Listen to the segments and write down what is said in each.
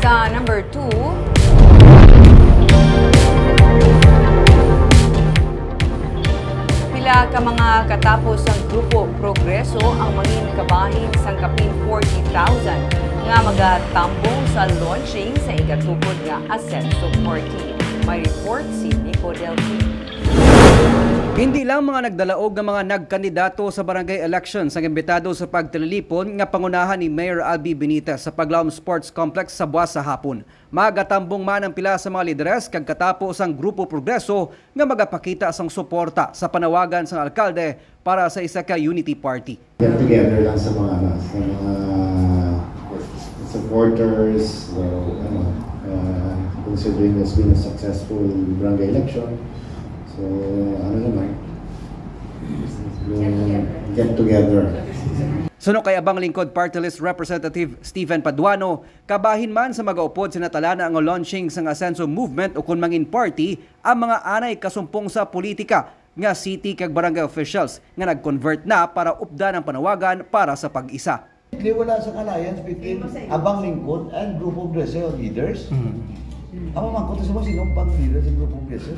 Sa number 2, pila ka mga katapos ang Grupo Progreso ang mangin kabahin sangkapin 40,000 nga magatambong sa launching sa igatukod nga Asenso Party. May report si Nico Delfin. Hindi lang mga nagdalaog ng mga nagkandidato sa barangay elections ang imbitado sa pagtililipon nga pangunahan ni Mayor Albi Benitez sa Paglaom Sports Complex sa buwas sa hapon. Magatambong man ang pila sa mga lideres kag katapos ang Grupo Progreso nga magapakita sang suporta sa panawagan sang alkalde para sa isa ka unity party. Get together lang sa mga supporters, considering it's been a successful barangay election. So, get together. Suno kay abang lingkod Party List Representative Stephen Paduano, kabahin man sa magaupod sinatalana ang launching sang Asenso Movement o kun mangin party ang mga anay kasumpong sa politika nga city kag barangay officials nga nag-convert na para updan ang panawagan para sa pag-isa. Wala sa alliance between abang lingkod and Group of Progreso leaders. Ako man, sa mga sinong pang-leader sa Group of Progreso.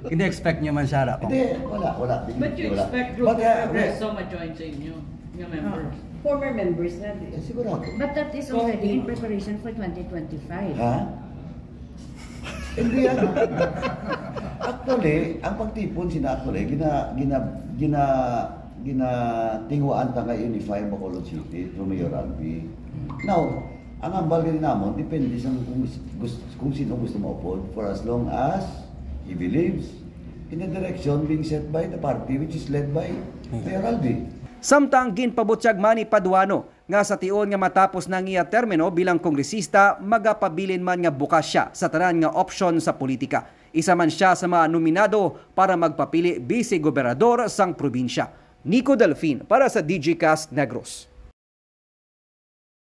Hindi expect niyo man siya po? Hindi, wala. But you expect Group of Progreso ma-join sa inyo, yung members? Former members na din. Sigurado. But that is already in preparation for 2025. Ha? Hindi yan. Actually, ang pagtipon ginatingwaan ta kay Unify Bacolod City through Mayor Albi. Now, ang ambal din namon depende sa kung sino gusto maupod for as long as he believes in the direction being set by the party which is led by Mayor Albi. Samtang ginpabutyag man ni Paduano nga sa tion nga matapos na iya termino bilang kongresista magapabilin man nga bukas siya sa tanan nga opsyon sa politika. Isa man siya sa mga nominado para magpapili vice-gobernador sang probinsya. Nico Delfin para sa DGCast Negros.